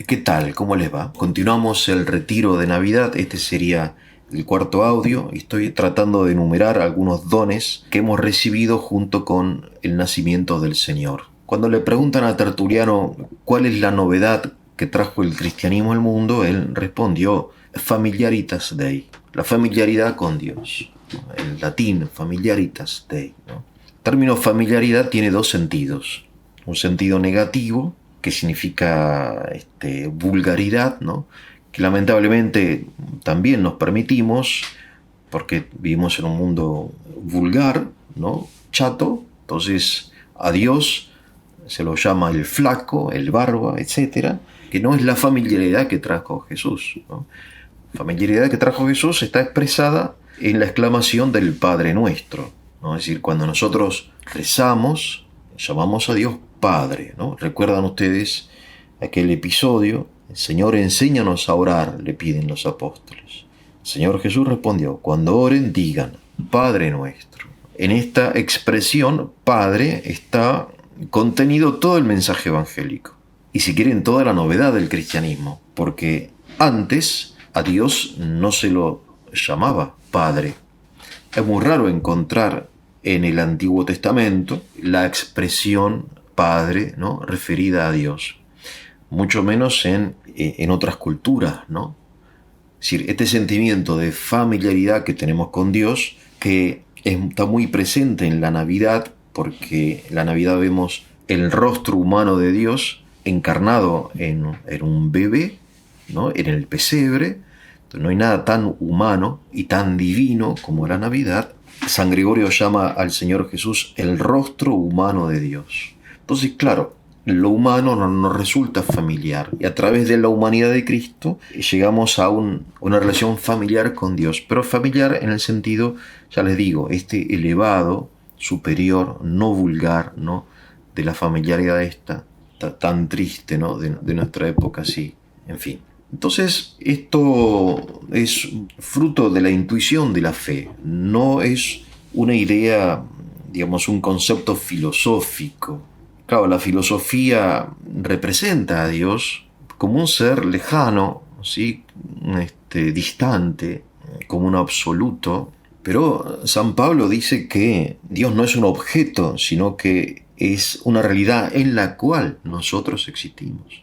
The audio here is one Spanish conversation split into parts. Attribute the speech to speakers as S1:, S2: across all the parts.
S1: ¿Qué tal? ¿Cómo les va? Continuamos el retiro de Navidad. Este sería el cuarto audio. Estoy tratando de enumerar algunos dones que hemos recibido junto con el nacimiento del Señor. Cuando le preguntan a Tertuliano cuál es la novedad que trajo el cristianismo al mundo, él respondió familiaritas Dei, la familiaridad con Dios. En latín, familiaritas Dei, ¿no? El término familiaridad tiene dos sentidos. Un sentido negativo, que significa vulgaridad, ¿no? Que lamentablemente también nos permitimos, porque vivimos en un mundo vulgar, ¿no? Chato. Entonces a Dios se lo llama el flaco, el barba, etcétera, que no es la familiaridad que trajo Jesús, ¿no? La familiaridad que trajo Jesús está expresada en la exclamación del Padre Nuestro, ¿no? Es decir, cuando nosotros rezamos, llamamos a Dios Padre, ¿no? ¿Recuerdan ustedes aquel episodio? El Señor, enséñanos a orar, le piden los apóstoles. El Señor Jesús respondió, cuando oren digan, Padre Nuestro. En esta expresión, Padre, está contenido todo el mensaje evangélico. Y si quieren, toda la novedad del cristianismo. Porque antes a Dios no se lo llamaba Padre. Es muy raro encontrar en el Antiguo Testamento la expresión Padre, ¿no?, referida a Dios. Mucho menos en otras culturas, ¿no? Es decir, este sentimiento de familiaridad que tenemos con Dios, que está muy presente en la Navidad, porque en la Navidad vemos el rostro humano de Dios encarnado en un bebé, ¿no?, en el pesebre. Entonces, no hay nada tan humano y tan divino como la Navidad. San Gregorio llama al Señor Jesús el rostro humano de Dios. Entonces, claro, lo humano no nos resulta familiar y a través de la humanidad de Cristo llegamos a una relación familiar con Dios, pero familiar en el sentido, ya les digo, elevado, superior, no vulgar, ¿no?, de la familiaridad esta tan triste, ¿no?, de nuestra época, sí, en fin. Entonces, esto es fruto de la intuición de la fe, no es una idea, digamos, un concepto filosófico. Claro, la filosofía representa a Dios como un ser lejano, ¿sí?, distante, como un absoluto. Pero San Pablo dice que Dios no es un objeto, sino que es una realidad en la cual nosotros existimos.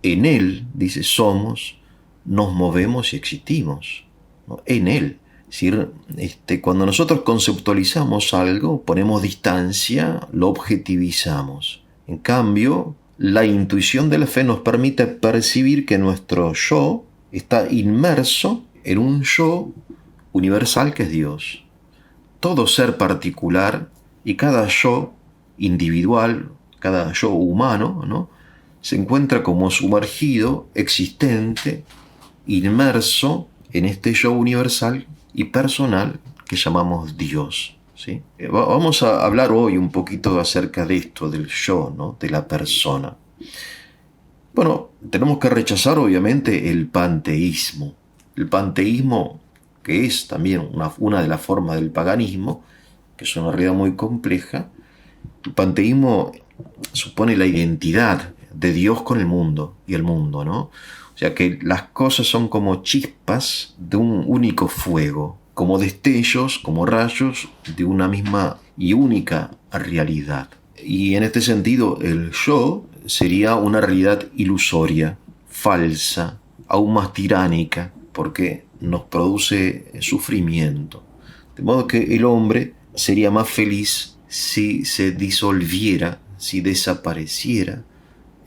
S1: En Él, dice, somos, nos movemos y existimos, ¿no? En Él. Es decir, cuando nosotros conceptualizamos algo, ponemos distancia, lo objetivizamos. En cambio, la intuición de la fe nos permite percibir que nuestro yo está inmerso en un yo universal que es Dios. Todo ser particular y cada yo individual, cada yo humano, ¿no?, se encuentra como sumergido, existente, inmerso en este yo universal y personal que llamamos Dios, ¿sí? Vamos a hablar hoy un poquito acerca de esto, del yo, ¿no?, de la persona. Bueno, tenemos que rechazar obviamente el panteísmo. El panteísmo, que es también una de las formas del paganismo, que es una realidad muy compleja. El panteísmo supone la identidad de Dios con el mundo y el mundo, ¿no? O sea que las cosas son como chispas de un único fuego, como destellos, como rayos de una misma y única realidad. Y en este sentido, el yo sería una realidad ilusoria, falsa, aún más tiránica, porque nos produce sufrimiento. De modo que el hombre sería más feliz si se disolviera, si desapareciera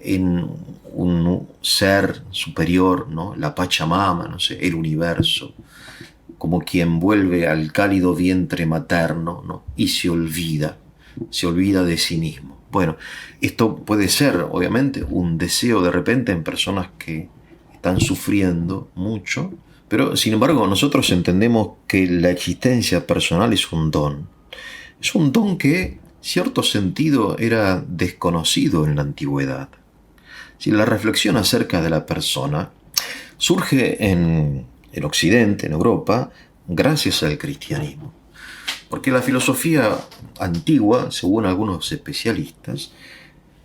S1: en un ser superior, ¿no?, la Pachamama, no sé, el universo, como quien vuelve al cálido vientre materno, ¿no?, y se olvida de sí mismo. Bueno, esto puede ser, obviamente, un deseo de repente en personas que están sufriendo mucho, pero sin embargo nosotros entendemos que la existencia personal es un don. Es un don que, en cierto sentido, era desconocido en la antigüedad. Si la reflexión acerca de la persona surge en Occidente, en Europa, gracias al cristianismo. Porque la filosofía antigua, según algunos especialistas,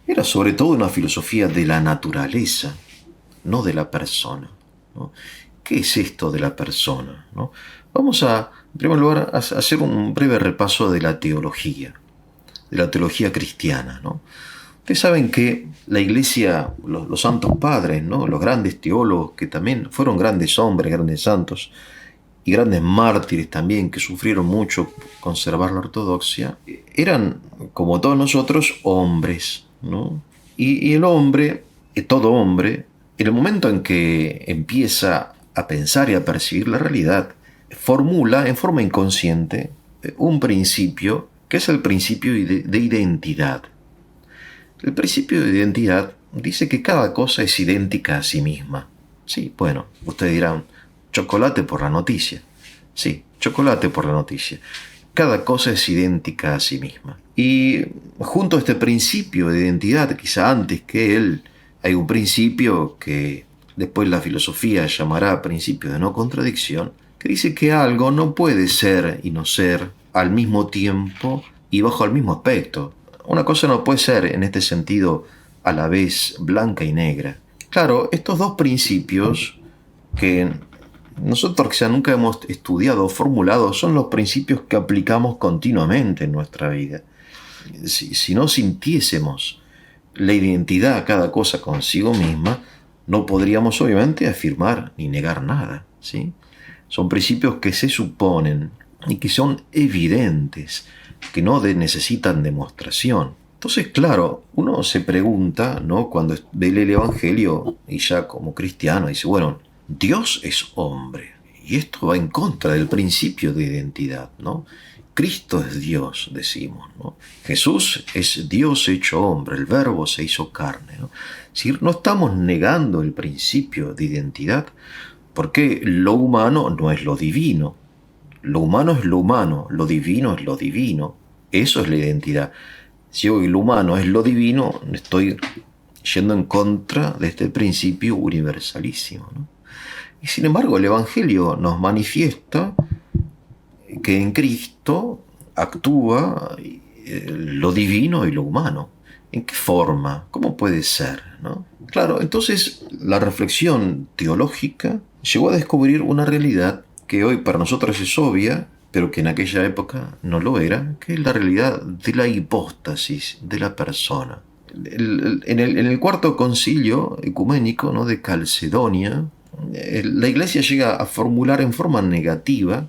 S1: era sobre todo una filosofía de la naturaleza. no de la persona, ¿no? ¿Qué es esto de la persona, ¿no? Vamos a, en primer lugar, a hacer un breve repaso de la teología cristiana, ¿no? Ustedes saben que la Iglesia, los santos padres, ¿no? Los grandes teólogos, que también fueron grandes hombres, grandes santos, y grandes mártires también, que sufrieron mucho por conservar la ortodoxia, eran, como todos nosotros, hombres, ¿no? Y el hombre, todo hombre, en el momento en que empieza a pensar y a percibir la realidad, formula en forma inconsciente un principio que es el principio de identidad. El principio de identidad dice que cada cosa es idéntica a sí misma. Sí, bueno, ustedes dirán, chocolate por la noticia. Sí, chocolate por la noticia. Cada cosa es idéntica a sí misma. Y junto a este principio de identidad, quizá antes que él, hay un principio que después la filosofía llamará principio de no contradicción, que dice que algo no puede ser y no ser al mismo tiempo y bajo el mismo aspecto. Una cosa no puede ser en este sentido a la vez blanca y negra. Claro, estos dos principios que nosotros quizá nunca hemos estudiado o formulado son los principios que aplicamos continuamente en nuestra vida. Si no sintiésemos la identidad a cada cosa consigo misma, no podríamos obviamente afirmar ni negar nada, ¿sí? Son principios que se suponen y que son evidentes, que no necesitan demostración. Entonces, claro, uno se pregunta, ¿no? Cuando ve el Evangelio y ya como cristiano dice, bueno, Dios es hombre y esto va en contra del principio de identidad, ¿no? Cristo es Dios, decimos, ¿no? Jesús es Dios hecho hombre, el Verbo se hizo carne, ¿no? Es decir, no estamos negando el principio de identidad, porque lo humano no es lo divino. Lo humano es lo humano, lo divino es lo divino. Eso es la identidad. Si hoy lo humano es lo divino, estoy yendo en contra de este principio universalísimo, ¿no? Y sin embargo, el Evangelio nos manifiesta que en Cristo actúa lo divino y lo humano. ¿En qué forma? ¿Cómo puede ser, ¿no? Claro, entonces la reflexión teológica llegó a descubrir una realidad que hoy para nosotros es obvia, pero que en aquella época no lo era, que es la realidad de la hipóstasis de la persona. En el cuarto concilio ecuménico, ¿no?, de Calcedonia, la Iglesia llega a formular en forma negativa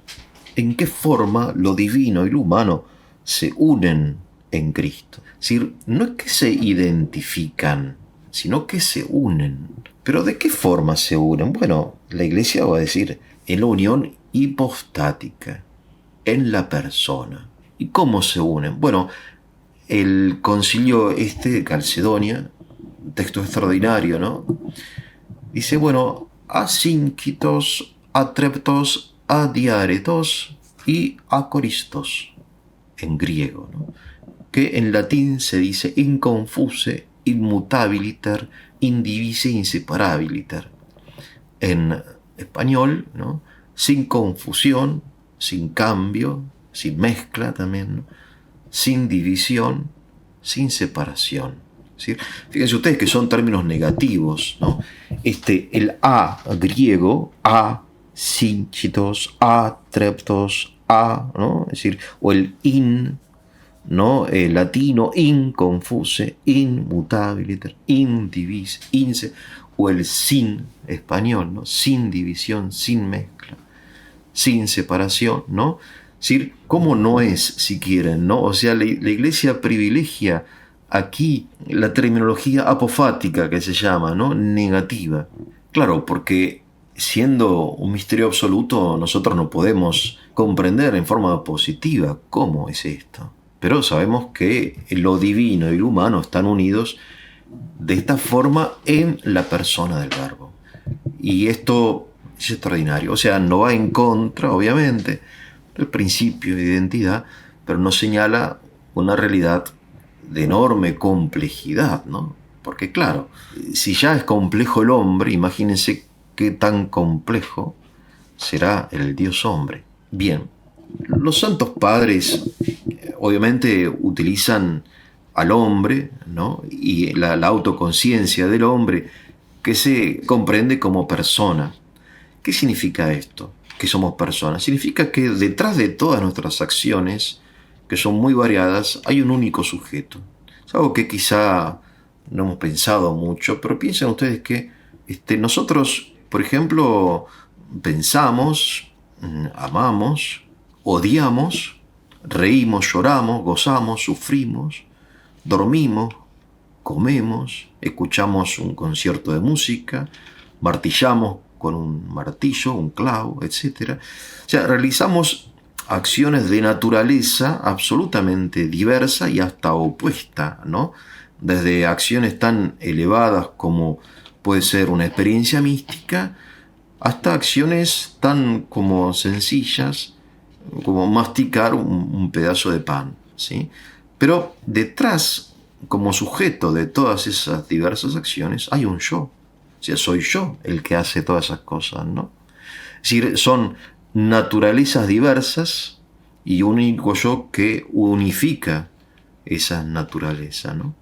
S1: en qué forma lo divino y lo humano se unen en Cristo. Es decir, no es que se identifican, sino que se unen. ¿Pero de qué forma se unen? Bueno, la Iglesia va a decir en la unión hipostática, en la persona. ¿Y cómo se unen? Bueno, el concilio de Calcedonia, texto extraordinario, ¿no? Dice, bueno, asínquitos, atreptos, adiaretos y acoristos, en griego, ¿no?, que en latín se dice inconfuse, immutabiliter, indivise, inseparabiliter. En español, ¿no?, sin confusión, sin cambio, sin mezcla también, ¿no?, sin división, sin separación. ¿Sí? Fíjense ustedes que son términos negativos, ¿no? El a griego, a sínchitos, a treptos, a, ¿no?, es decir, o el in, ¿no?, el latino, inconfuse, inmutabiliter, indivise, inse, o el sin español, ¿no?, sin división, sin mezcla, sin separación, ¿no? Es decir, ¿cómo no es, si quieren, ¿no? O sea, la Iglesia privilegia aquí la terminología apofática, que se llama, ¿no?, negativa. Claro, porque siendo un misterio absoluto, nosotros no podemos comprender en forma positiva cómo es esto. Pero sabemos que lo divino y lo humano están unidos de esta forma en la persona del Verbo. Y esto es extraordinario. O sea, no va en contra, obviamente, del principio de identidad, pero nos señala una realidad de enorme complejidad, ¿no? Porque claro, si ya es complejo el hombre, imagínense qué tan complejo será el Dios hombre. Bien, los santos padres obviamente utilizan al hombre, ¿no?, y la autoconciencia del hombre, que se comprende como persona. ¿Qué significa esto? Que somos personas. Significa que detrás de todas nuestras acciones, que son muy variadas, hay un único sujeto. Es algo que quizá no hemos pensado mucho, pero piensen ustedes que nosotros, por ejemplo, pensamos, amamos, odiamos, reímos, lloramos, gozamos, sufrimos, dormimos, comemos, escuchamos un concierto de música, martillamos con un martillo, un clavo, etc. O sea, realizamos acciones de naturaleza absolutamente diversa y hasta opuesta, ¿no? Desde acciones tan elevadas como puede ser una experiencia mística, hasta acciones tan como sencillas como masticar un pedazo de pan, ¿sí? Pero detrás, como sujeto de todas esas diversas acciones, hay un yo. O sea, soy yo el que hace todas esas cosas, ¿no? Es decir, son naturalezas diversas y un único yo que unifica esa naturaleza, ¿no?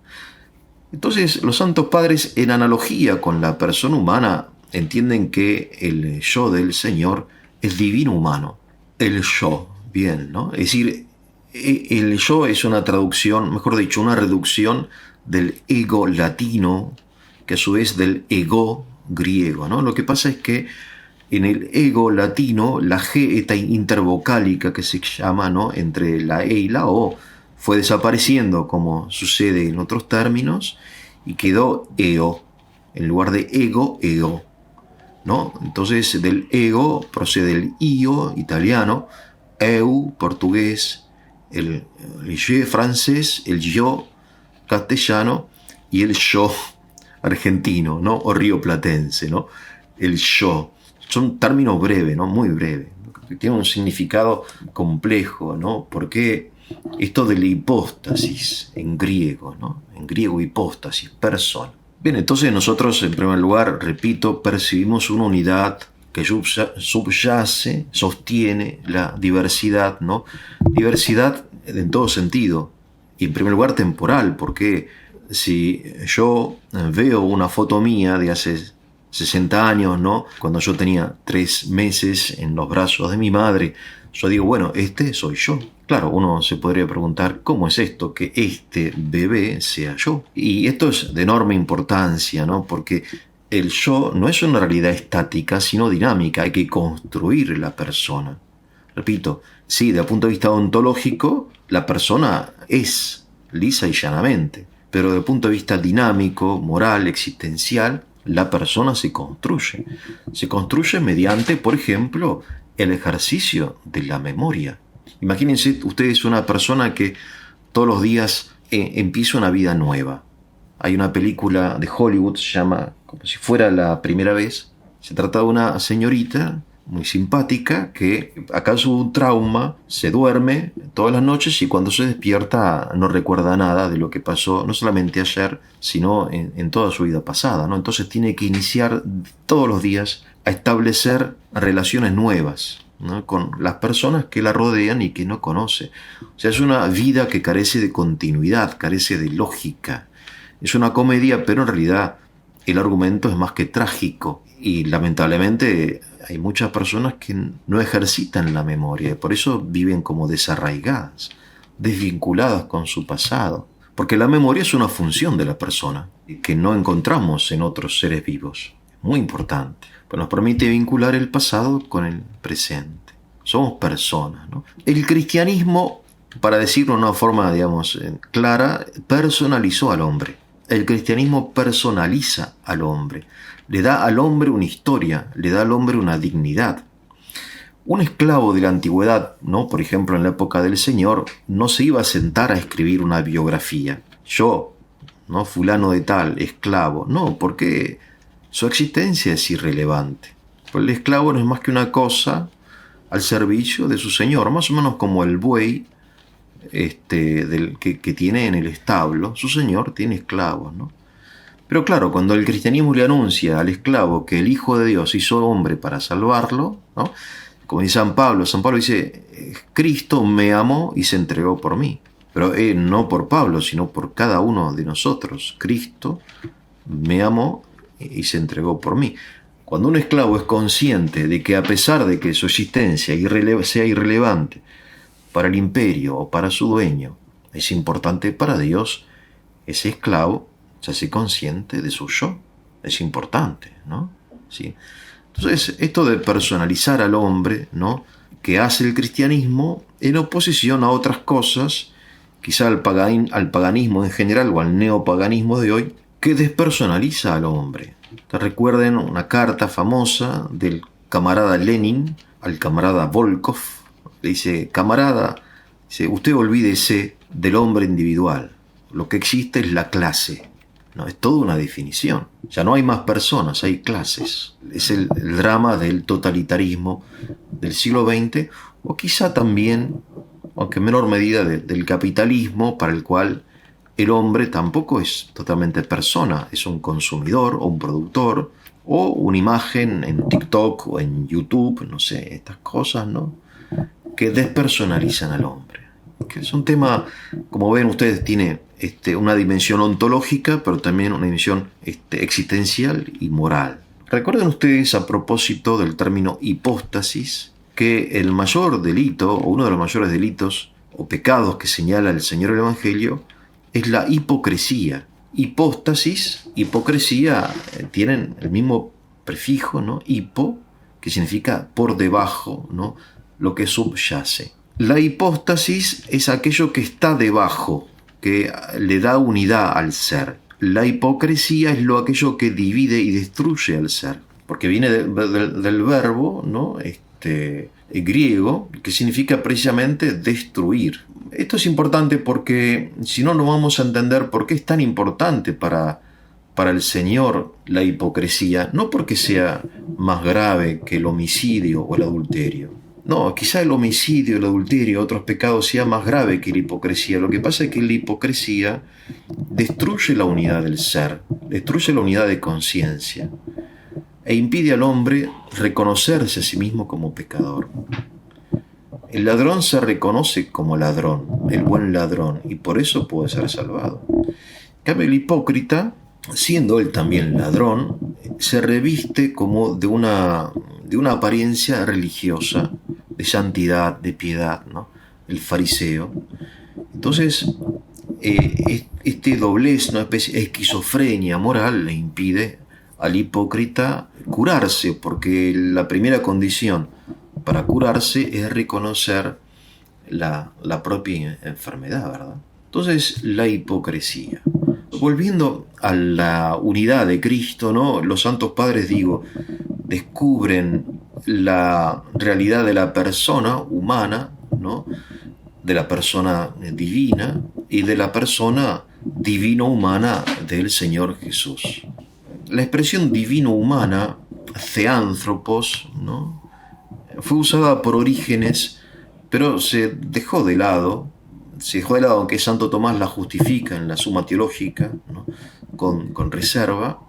S1: Entonces, los santos padres, en analogía con la persona humana, entienden que el yo del Señor es divino humano. El yo, bien, ¿no? Es decir, el yo es una traducción, mejor dicho, una reducción del ego latino, que a su vez del ego griego, ¿no? Lo que pasa es que en el ego latino, la G, esta intervocálica que se llama, ¿no?, entre la E y la O, fue desapareciendo, como sucede en otros términos, y quedó eo, en lugar de ego, ego, ¿no? Entonces del ego procede el io italiano, eu portugués, el je francés, el yo castellano y el yo argentino, ¿no? O rioplatense, ¿no? El yo. Son términos breves, ¿no? Muy breves. Tienen un significado complejo, ¿no? Porque esto de la hipóstasis en griego, ¿no? En griego hipóstasis, persona. Bien, entonces nosotros en primer lugar, repito, percibimos una unidad que subyace, sostiene la diversidad, ¿no? Diversidad en todo sentido, y en primer lugar temporal, porque si yo veo una foto mía de hace 60 años, ¿no?, cuando yo tenía 3 meses en los brazos de mi madre, yo digo, bueno, este soy yo. Claro, uno se podría preguntar, ¿cómo es esto que este bebé sea yo? Y esto es de enorme importancia, ¿no? Porque el yo no es una realidad estática, sino dinámica. Hay que construir la persona. Repito, sí, desde el punto de vista ontológico, la persona es lisa y llanamente. Pero desde el punto de vista dinámico, moral, existencial, la persona se construye. Se construye mediante, por ejemplo, el ejercicio de la memoria. Imagínense ustedes una persona que todos los días empieza una vida nueva. Hay una película de Hollywood, se llama Como si fuera la primera vez. Se trata de una señorita muy simpática que a causa de un trauma se duerme todas las noches y cuando se despierta no recuerda nada de lo que pasó, no solamente ayer, sino en toda su vida pasada, ¿no? Entonces tiene que iniciar todos los días a establecer relaciones nuevas, ¿no?, con las personas que la rodean y que no conoce. O sea, es una vida que carece de continuidad, carece de lógica. Es una comedia, pero en realidad el argumento es más que trágico. Y lamentablemente hay muchas personas que no ejercitan la memoria y por eso viven como desarraigadas, desvinculadas con su pasado. Porque la memoria es una función de la persona que no encontramos en otros seres vivos. Muy importante. Pues nos permite vincular el pasado con el presente. Somos personas, ¿no? El cristianismo, para decirlo de una forma, digamos, clara, personalizó al hombre. El cristianismo personaliza al hombre. Le da al hombre una historia, le da al hombre una dignidad. Un esclavo de la antigüedad, ¿no?, por ejemplo en la época del Señor, no se iba a sentar a escribir una biografía. Yo, ¿no?, fulano de tal, esclavo. No, porque su existencia es irrelevante. Pues el esclavo no es más que una cosa al servicio de su señor, más o menos como el buey que tiene en el establo. Su señor tiene esclavos, ¿no? Pero claro, cuando el cristianismo le anuncia al esclavo que el Hijo de Dios hizo hombre para salvarlo, ¿no?, como dice San Pablo dice, Cristo me amó y se entregó por mí. Pero no por Pablo, sino por cada uno de nosotros. Cristo me amó y se entregó por mí. Cuando un esclavo es consciente de que a pesar de que su existencia sea irrelevante para el imperio o para su dueño, es importante para Dios, ese esclavo se hace consciente de su yo. Es importante, ¿no? ¿Sí? Entonces, esto de personalizar al hombre, ¿no?, que hace el cristianismo en oposición a otras cosas, quizá al paganismo en general o al neopaganismo de hoy, que despersonaliza al hombre. ¿Te recuerden una carta famosa del camarada Lenin al camarada Volkov? Le dice: camarada, dice, usted olvídese del hombre individual. Lo que existe es la clase. No, es toda una definición. Ya no hay más personas, hay clases. Es el drama del totalitarismo del siglo XX, o quizá también, aunque en menor medida, del capitalismo, para el cual el hombre tampoco es totalmente persona, es un consumidor o un productor, o una imagen en TikTok o en YouTube, no sé, estas cosas, ¿no?, que despersonalizan al hombre. Que es un tema, como ven ustedes, tiene una dimensión ontológica, pero también una dimensión existencial y moral. Recuerden ustedes, a propósito del término hipóstasis, que el mayor delito, o uno de los mayores delitos o pecados que señala el Señor del Evangelio, es la hipocresía. Hipóstasis, hipocresía, tienen el mismo prefijo, ¿no? Hipo, que significa por debajo, ¿no?, lo que subyace. La hipóstasis es aquello que está debajo, que le da unidad al ser. La hipocresía es aquello que divide y destruye al ser, porque viene del verbo, ¿no?, griego, que significa precisamente destruir. Esto es importante porque si no, no vamos a entender por qué es tan importante para el Señor la hipocresía, no porque sea más grave que el homicidio o el adulterio. No, quizá el homicidio, el adulterio, otros pecados sea más grave que la hipocresía. Lo que pasa es que la hipocresía destruye la unidad del ser, destruye la unidad de conciencia e impide al hombre reconocerse a sí mismo como pecador. El ladrón se reconoce como ladrón, el buen ladrón, y por eso puede ser salvado. En cambio, el hipócrita, siendo él también ladrón, se reviste como de una apariencia religiosa, de santidad, de piedad, ¿no?, el fariseo. Entonces, este doblez, una especie de esquizofrenia moral, le impide al hipócrita curarse, porque la primera condición para curarse es reconocer la propia enfermedad, ¿verdad? Entonces, la hipocresía. Volviendo a la unidad de Cristo, ¿no?, los santos padres, descubren la realidad de la persona humana, ¿no?, de la persona divina y de la persona divino-humana del Señor Jesús. La expresión divino-humana, theánthropos, ¿no?, fue usada por Orígenes, pero se dejó de lado, aunque Santo Tomás la justifica en la Suma Teológica, ¿no?, con reserva.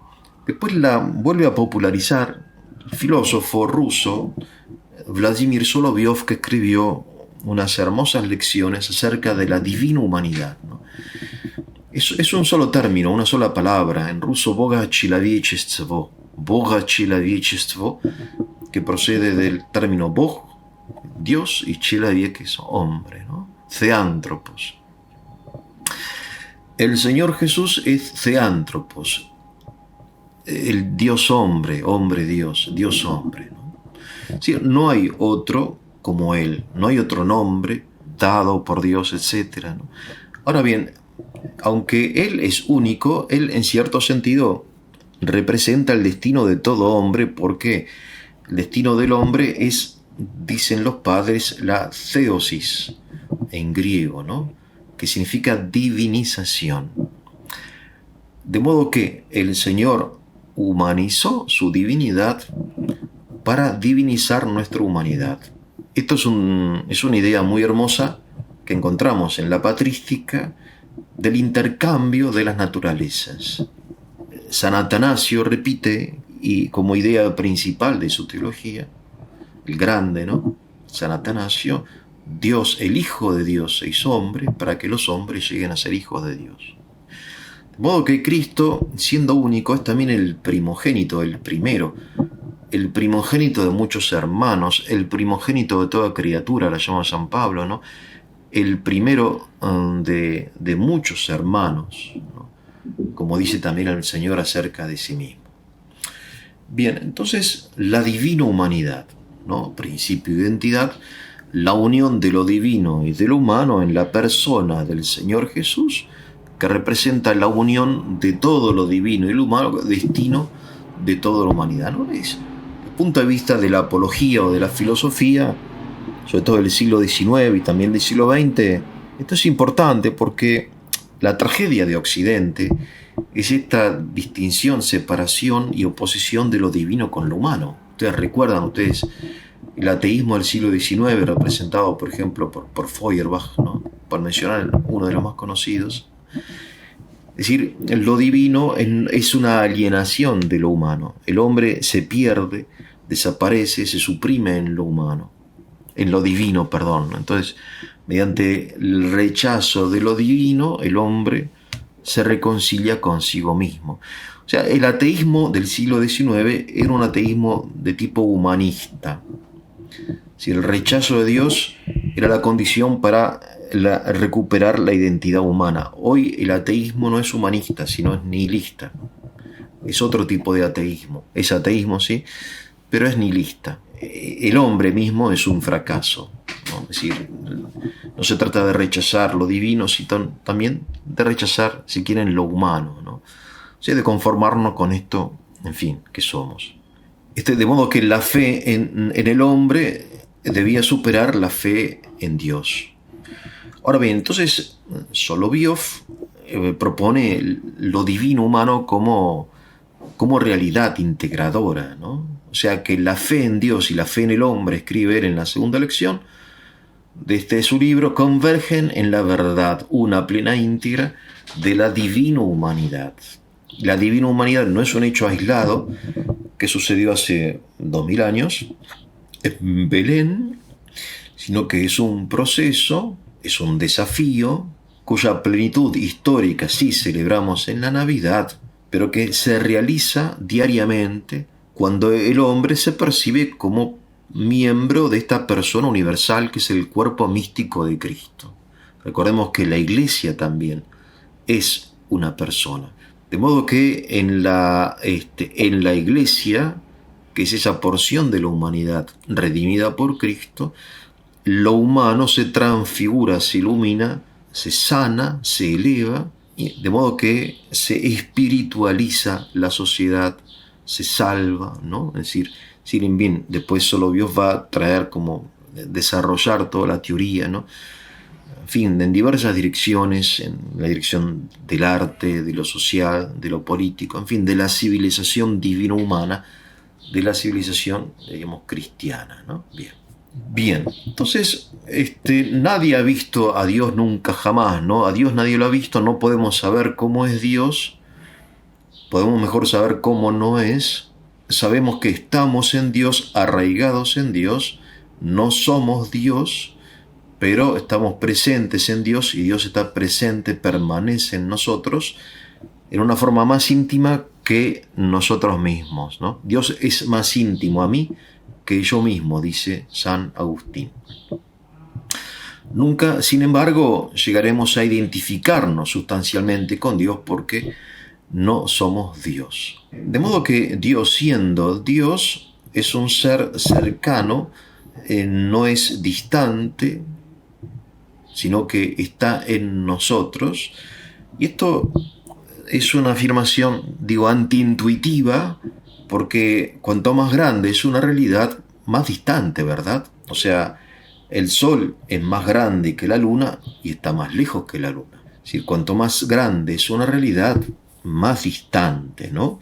S1: Después la vuelve a popularizar el filósofo ruso Vladimir Soloviov, que escribió unas hermosas lecciones acerca de la divina humanidad, ¿no? Es un solo término, una sola palabra, en ruso Boga Человечество, que procede del término Bog, Dios, y Человек, que es hombre, ¿no? Theánthropos. El Señor Jesús es Theánthropos, el Dios hombre, hombre Dios, Dios hombre, ¿no? Sí, no hay otro como Él, no hay otro nombre dado por Dios, etc., ¿no? Ahora bien, aunque Él es único, Él en cierto sentido representa el destino de todo hombre, porque el destino del hombre es, dicen los padres, la theosis en griego, ¿no?, que significa divinización. De modo que el Señor humanizó su divinidad para divinizar nuestra humanidad. Esto es una idea muy hermosa que encontramos en la patrística del intercambio de las naturalezas. San Atanasio repite, y como idea principal de su teología, el grande, ¿no?, San Atanasio, Dios, el Hijo de Dios, se hizo hombre para que los hombres lleguen a ser hijos de Dios. De modo que Cristo, siendo único, es también el primogénito, el primero, el primogénito de muchos hermanos, el primogénito de toda criatura, la llama San Pablo, ¿no? El primero de muchos hermanos, ¿no? Como dice también el Señor acerca de sí mismo. Bien, entonces la divina humanidad, ¿no? Principio de identidad, la unión de lo divino y de lo humano en la persona del Señor Jesús, que representa la unión de todo lo divino y lo humano, destino de toda la humanidad, ¿no? Desde el punto de vista de la apología o de la filosofía, sobre todo del siglo XIX y también del siglo XX, esto es importante porque la tragedia de Occidente es esta distinción, separación y oposición de lo divino con lo humano. Ustedes recuerdan, el ateísmo del siglo XIX, representado, por ejemplo, por Feuerbach, ¿no? Por mencionar uno de los más conocidos. Es decir, lo divino es una alienación de lo humano. El hombre se pierde, desaparece, se suprime en lo humano. En lo divino, perdón. Entonces, mediante el rechazo de lo divino, el hombre se reconcilia consigo mismo. O sea, el ateísmo del siglo XIX era un ateísmo de tipo humanista. Si el rechazo de Dios era la condición para recuperar la identidad humana. Hoy el ateísmo no es humanista, sino es nihilista. Es otro tipo de ateísmo. Es ateísmo, sí, pero es nihilista. El hombre mismo es un fracaso, ¿no? Es decir, no se trata de rechazar lo divino, sino también de rechazar, si quieren, lo humano, ¿no? O sea, de conformarnos con esto, en fin, que somos. De modo que la fe en el hombre debía superar la fe en Dios. Ahora bien, entonces Solovyov propone lo divino humano como realidad integradora, ¿no? O sea que la fe en Dios y la fe en el hombre, escribe él en la segunda lección de su libro, convergen en la verdad, una plena íntegra de la divina humanidad. La divina humanidad no es un hecho aislado que sucedió hace 2000 años en Belén, sino que es un proceso, es un desafío, cuya plenitud histórica sí celebramos en la Navidad, pero que se realiza diariamente cuando el hombre se percibe como miembro de esta persona universal que es el cuerpo místico de Cristo. Recordemos que la Iglesia también es una persona. De modo que en la Iglesia, que es esa porción de la humanidad redimida por Cristo, lo humano se transfigura, se ilumina, se sana, se eleva, de modo que se espiritualiza la sociedad, se salva, ¿no? Es decir, si bien después Solovyov va a traer como desarrollar toda la teoría, ¿no? En fin, en diversas direcciones, en la dirección del arte, de lo social, de lo político, en fin, de la civilización divino-humana, de la civilización, digamos, cristiana, ¿no? Bien, entonces nadie ha visto a Dios nunca jamás, ¿no? A Dios nadie lo ha visto, no podemos saber cómo es Dios, podemos mejor saber cómo no es. Sabemos que estamos en Dios, arraigados en Dios, no somos Dios, pero estamos presentes en Dios y Dios está presente, permanece en nosotros en una forma más íntima que nosotros mismos, ¿no? Dios es más íntimo a mí que yo mismo, dice San Agustín. Nunca, sin embargo, llegaremos a identificarnos sustancialmente con Dios porque no somos Dios. De modo que Dios, siendo Dios, es un ser cercano, no es distante, sino que está en nosotros. Y esto es una afirmación, antiintuitiva, porque cuanto más grande es una realidad, más distante, ¿verdad? O sea, el Sol es más grande que la Luna y está más lejos que la Luna. Es decir, cuanto más grande es una realidad, más distante, ¿no?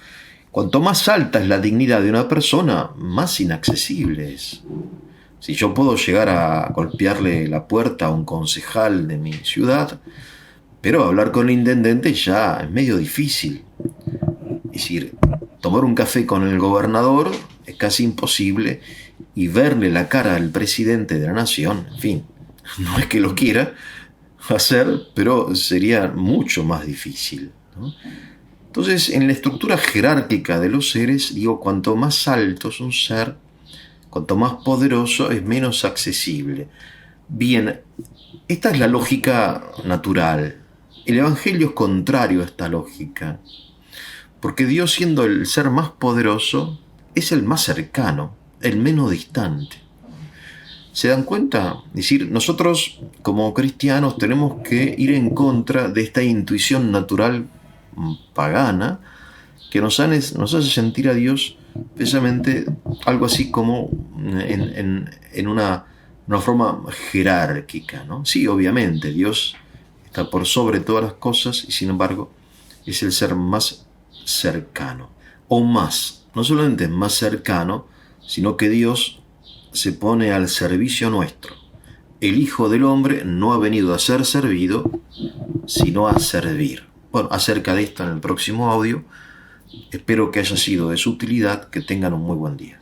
S1: Cuanto más alta es la dignidad de una persona, más inaccesible es. Si yo puedo llegar a golpearle la puerta a un concejal de mi ciudad, pero hablar con el intendente ya es medio difícil. Es decir, tomar un café con el gobernador es casi imposible y verle la cara al presidente de la nación, en fin, no es que lo quiera hacer, pero sería mucho más difícil. ¿no? Entonces, en la estructura jerárquica de los seres, digo, cuanto más alto es un ser, cuanto más poderoso es menos accesible. Bien, esta es la lógica natural. El Evangelio es contrario a esta lógica, porque Dios, siendo el ser más poderoso, es el más cercano, el menos distante. ¿Se dan cuenta? Es decir, nosotros como cristianos tenemos que ir en contra de esta intuición natural pagana que nos hace sentir a Dios precisamente algo así como en una forma jerárquica, ¿no? Sí, obviamente, Dios está por sobre todas las cosas y sin embargo es el ser más cercano. O más, no solamente es más cercano, sino que Dios se pone al servicio nuestro. El Hijo del Hombre no ha venido a ser servido, sino a servir. Bueno, acerca de esto en el próximo audio. Espero que haya sido de su utilidad, que tengan un muy buen día.